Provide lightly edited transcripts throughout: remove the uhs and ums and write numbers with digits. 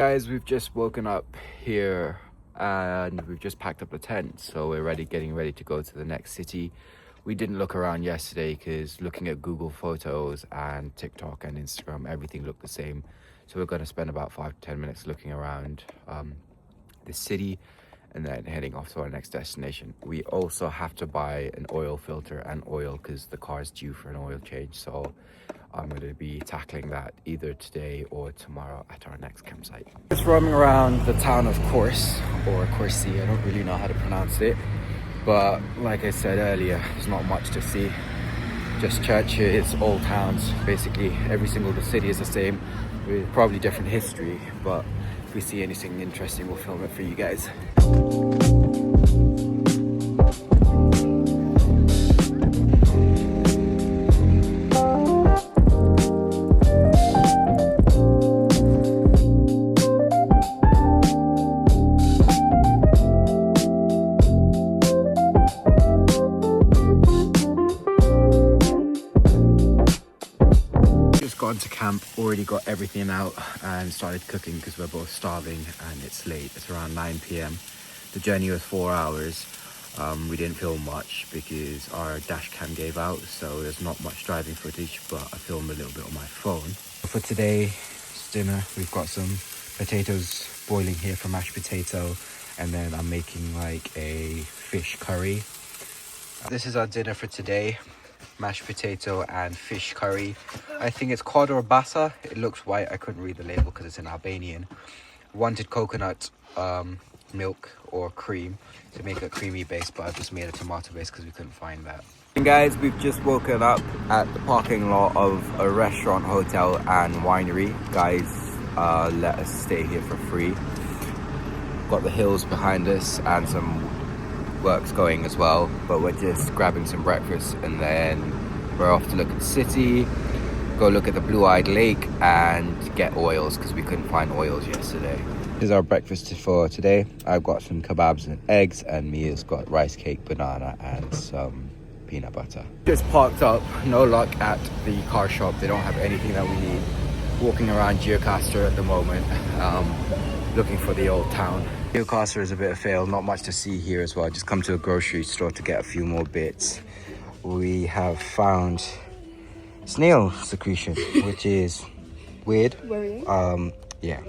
Guys, we've just woken up here and we've just packed up the tent, so we're getting ready to go to the next city. We didn't look around yesterday because looking at Google Photos and TikTok and Instagram, everything looked the same. So we're going to spend about 5 to 10 minutes looking around the city and then heading off to our next destination. We also have to buy an oil filter and oil because the car is due for an oil change. So I'm going to be tackling that either today or tomorrow at our next campsite. Just roaming around the town of Corse, or Corsi, I don't really know how to pronounce it. But like I said earlier, there's not much to see. Just churches, old towns, basically every single city is the same, with probably different history. But if we see anything interesting, we'll film it for you guys. Gone to camp, already got everything out and started cooking because we're both starving and it's late. It's around 9 p.m. The journey was 4 hours. We didn't film much because our dash cam gave out, so there's not much driving footage, but I filmed a little bit on my phone. For today's dinner, we've got some potatoes boiling here for mashed potato, and then I'm making like a fish curry. This is our dinner for today. Mashed potato and fish curry. I think it's cod or bassa. It looks white. I couldn't read the label because it's in Albanian. Wanted coconut milk or cream to make a creamy base, but I've just made a tomato base because we couldn't find that. And guys, we've just woken up at the parking lot of a restaurant, hotel and winery. Guys let us stay here for free. Got the hills behind us and some works going as well, but we're just grabbing some breakfast and then we're off to look at the city, go look at the blue-eyed lake and get oils because we couldn't find oils yesterday. This is our breakfast for today. I've got some kebabs and eggs, and Mia's got rice cake, banana and some peanut butter. Just parked up, no luck at the car shop. They don't have anything that we need. Walking around Geocaster at the moment, looking for the old town. Geocaster is a bit of a fail, not much to see here as well. I just come to a grocery store to get a few more bits. We have found snail secretion, which is weird. Worrying? Yeah.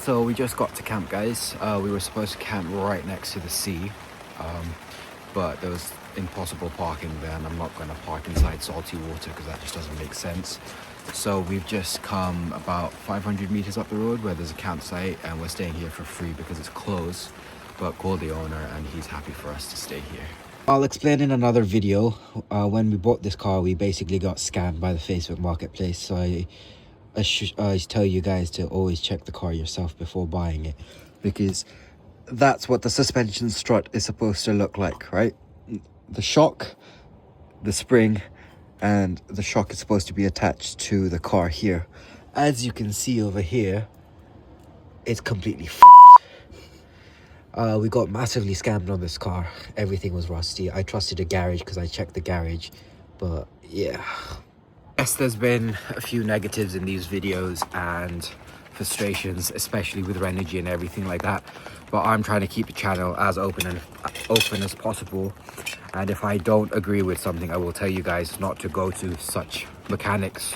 So we just got to camp, guys. We were supposed to camp right next to the sea, but there was impossible parking there, and I'm not going to park inside salty water because that just doesn't make sense. So we've just come about 500 meters up the road where there's a campsite, and we're staying here for free because it's closed, but called the owner and he's happy for us to stay here. I'll explain in another video. When we bought this car, we basically got scammed by the Facebook marketplace, so I tell you guys to always check the car yourself before buying it, because that's what the suspension strut is supposed to look like, right? The shock, the spring, and the shock is supposed to be attached to the car here. As you can see over here, it's completely we got massively scammed on this car. Everything was rusty. I trusted a garage because I checked the garage, but yeah. Yes, there's been a few negatives in these videos and frustrations, especially with energy and everything like that. but I'm trying to keep the channel as open as possible. And if I don't agree with something, I will tell you guys not to go to such mechanics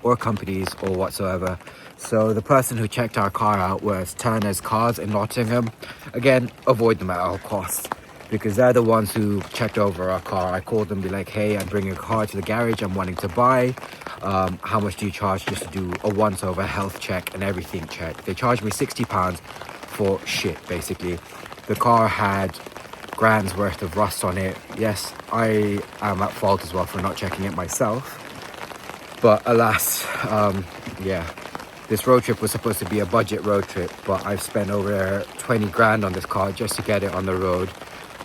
or companies or whatsoever. So the person who checked our car out was Turner's Cars in Nottingham. Again, avoid them at all costs, because they're the ones who checked over our car. I called them, be like, hey, I'm bringing a car to the garage, I'm wanting to buy. How much do you charge just to do a once-over health check and everything check? They charged me £60 for shit, basically. The car had grand's worth of rust on it. Yes, I am at fault as well for not checking it myself. But alas, yeah. This road trip was supposed to be a budget road trip, but I've spent over 20 grand on this car just to get it on the road,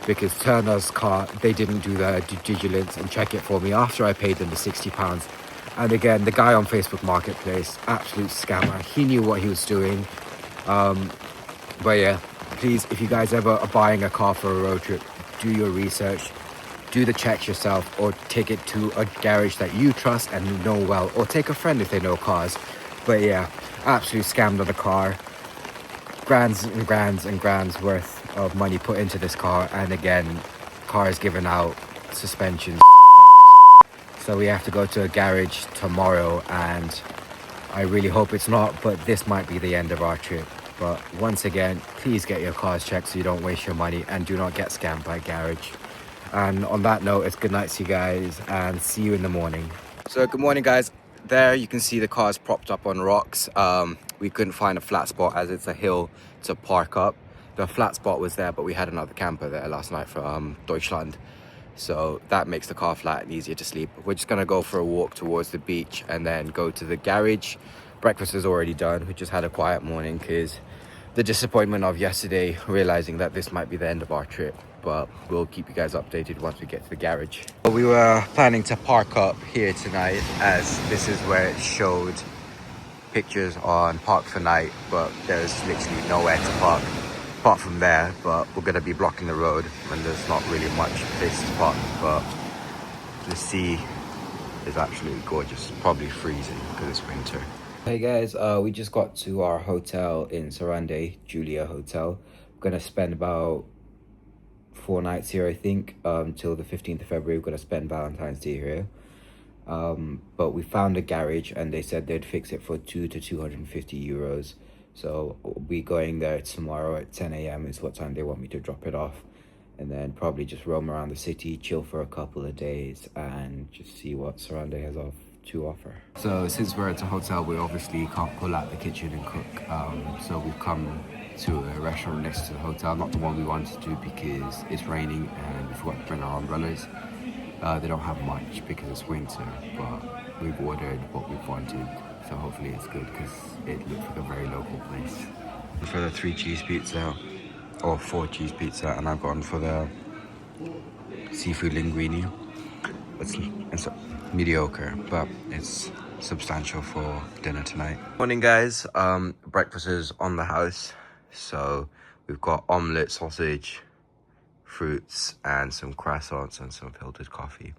because Turner's car, they didn't do their due diligence and check it for me after I paid them the £60. And again, the guy on Facebook Marketplace, absolute scammer. He knew what he was doing. But yeah, please, if you guys ever are buying a car for a road trip, do your research, do the checks yourself, or take it to a garage that you trust and know well, or take a friend if they know cars. But yeah, absolute scammed on the car. Grands and grands and grands worth of money put into this car, and again, car is given out suspensions. So we have to go to a garage tomorrow, and I really hope it's not, but this might be the end of our trip. But once again, please get your cars checked so you don't waste your money, and do not get scammed by a garage. And on that note, it's good night to you guys, and see you in the morning. So good morning, guys. There you can see the car's propped up on rocks. We couldn't find a flat spot as it's a hill to park up. The flat spot was there, but we had another camper there last night from Deutschland. So that makes the car flat and easier to sleep. We're just gonna go for a walk towards the beach and then go to the garage. Breakfast is already done. We just had a quiet morning because the disappointment of yesterday, realizing that this might be the end of our trip. But we'll keep you guys updated once we get to the garage. We were planning to park up here tonight, as this is where it showed pictures on Park for Night, but there's literally nowhere to park apart from there. But we're going to be blocking the road and there's not really much place to park, but the sea is absolutely gorgeous. Probably freezing because it's winter. Hey guys, we just got to our hotel in Sarande, Julia Hotel. We're going to spend about 4 nights here, I think, till the 15th of February. We're going to spend Valentine's Day here. But we found a garage and they said they'd fix it for 2 to 250 euros. So we'll be going there tomorrow at 10 a.m. is what time they want me to drop it off. And then probably just roam around the city, chill for a couple of days, and just see what Sarande has to offer. So since we're at a hotel, we obviously can't pull out the kitchen and cook. So we've come to a restaurant next to the hotel, not the one we wanted to because it's raining and we forgot to bring our umbrellas. They don't have much because it's winter, but we've ordered what we've wanted, so hopefully it's good because it looks like a very local place. For the 3 cheese pizza, or 4 cheese pizza, and I've gone for the seafood linguine. It's mediocre, but it's substantial for dinner tonight. Morning guys, breakfast is on the house. So we've got omelette, sausage, fruits, and some croissants and some filtered coffee.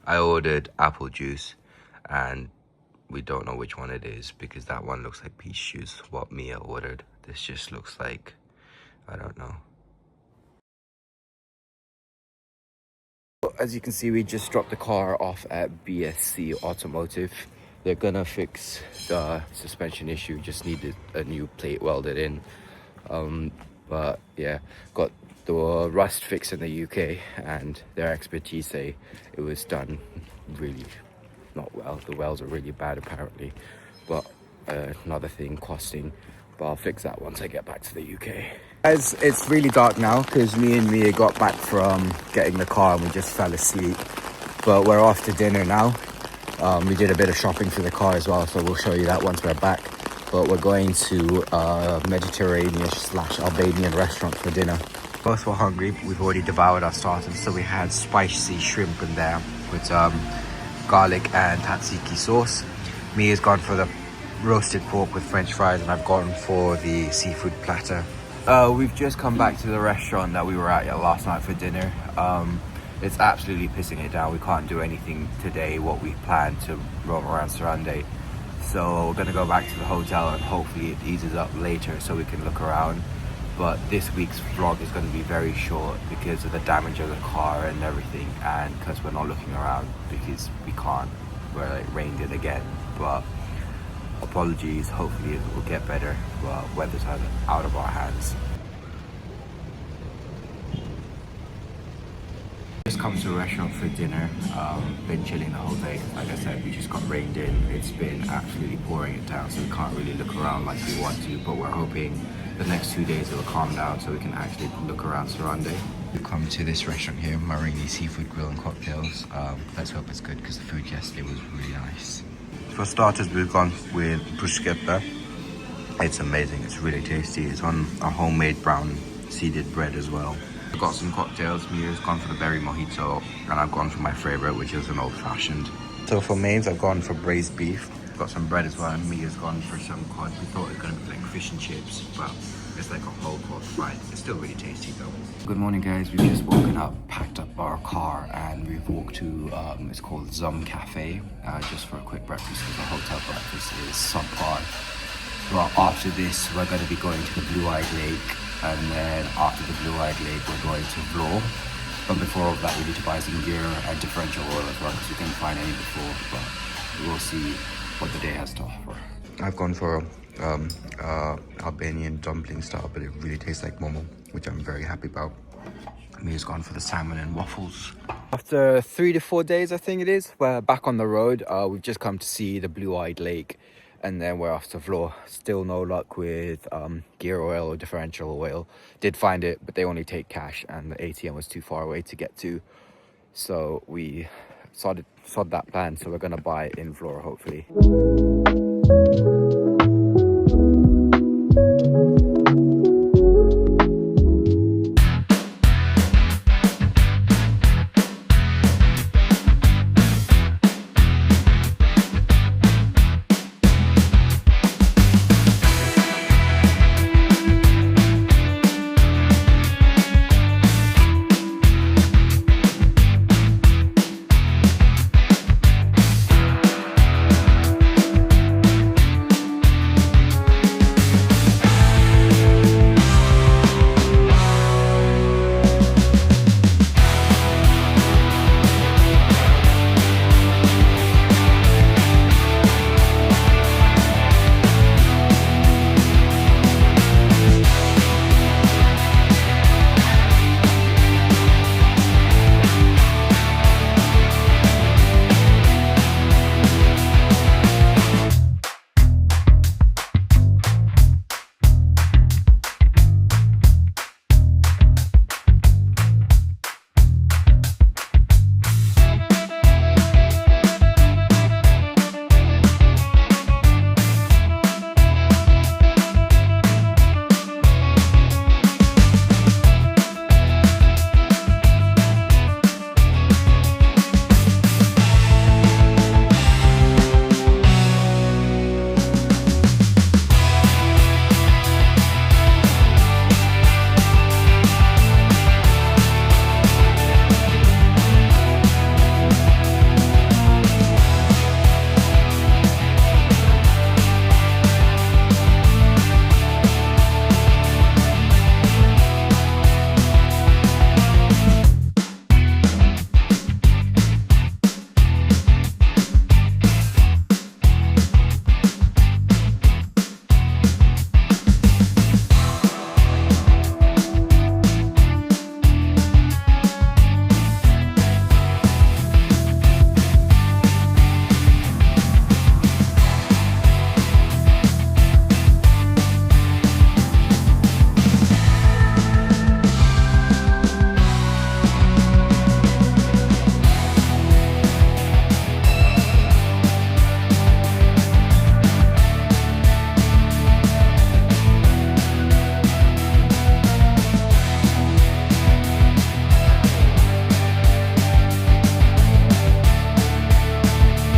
I ordered apple juice, and we don't know which one it is because that one looks like peach juice, what Mia ordered. This just looks like, I don't know. As you can see, we just dropped the car off at BSC Automotive. They're gonna fix the suspension issue, just needed a new plate welded in. But yeah, got the rust fixed in the UK, and their expertise say it was done really not well. The welds are really bad apparently, but another thing costing, but I'll fix that once I get back to the UK. Guys, it's really dark now because me and Mia got back from getting the car and we just fell asleep, but we're off to dinner now. We did a bit of shopping for the car as well, so we'll show you that once we're back. But we're going to a Mediterranean/Albanian restaurant for dinner. Both were hungry. We've already devoured our starters, so we had spicy shrimp in there with garlic and tzatziki sauce. Mia's gone for the roasted pork with French fries, and I've gone for the seafood platter. We've just come back to the restaurant that we were at last night for dinner. It's absolutely pissing it down. We can't do anything today what we planned to roam around Sarande. So we're gonna go back to the hotel and hopefully it eases up later so we can look around. but this week's vlog is going to be very short because of the damage of the car and everything, and because we're not looking around because we can't, where it rained it again. But apologies, hopefully it will get better, but weather's out of our hands. Just come to a restaurant for dinner. Been chilling the whole day. Like I said, we just got rained in. It's been absolutely pouring it down, so we can't really look around like we want to, but we're hoping the next 2 days it will calm down so we can actually look around Sarande. We've come to this restaurant here, Marini Seafood Grill and Cocktails. Let's hope it's good because the food yesterday was really nice. For starters, we've gone with bruschetta. It's amazing, it's really tasty. It's on a homemade brown seeded bread as well. I've got some cocktails. Mia's gone for the berry mojito, and I've gone for my favorite, which is an old-fashioned. So for mains, I've gone for braised beef. Got some bread as well, and Mia's gone for some cod. We thought it was going to be like fish and chips, but it's like a whole cod fried. It's still really tasty though. Good morning, guys. We've just woken up, packed up our car, and we've walked to, it's called Zum Cafe, just for a quick breakfast, because our hotel breakfast is subpar. Well, after this, we're going to be going to the Blue-Eyed Lake, and then after the Blue-Eyed Lake, we're going to Vlore. But before all that, we need to buy some gear and differential oil as well, because we couldn't find any before, but we'll see what the day has to offer. I've gone for Albanian dumpling style, but it really tastes like momo, which I'm very happy about. Mia's gone for the salmon and waffles. After 3 to 4 days, I think it is, we're back on the road. We've just come to see the Blue-Eyed Lake, and then we're off to Vlore. Still no luck with gear oil or differential oil. Did find it, but they only take cash, and the ATM was too far away to get to. So we sod that plan, so we're gonna buy it in Vlore, hopefully.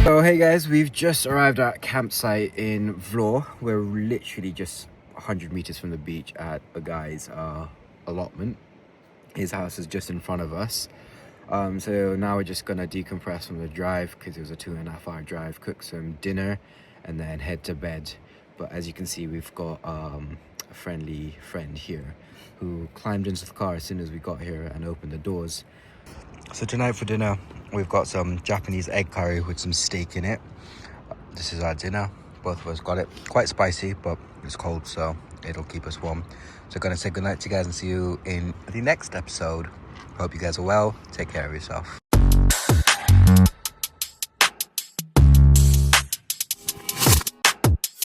So hey guys, we've just arrived at campsite in Vlore. We're literally just 100 meters from the beach at a guy's allotment. His house is just in front of us. So now we're just gonna decompress from the drive because it was a 2.5 hour drive, cook some dinner and then head to bed. But as you can see, we've got a friendly friend here who climbed into the car as soon as we got here and opened the doors. So tonight for dinner, we've got some Japanese egg curry with some steak in it. This is our dinner. Both of us got it. Quite spicy, but it's cold, so it'll keep us warm. So gonna say goodnight to you guys and see you in the next episode. Hope you guys are well. Take care of yourself.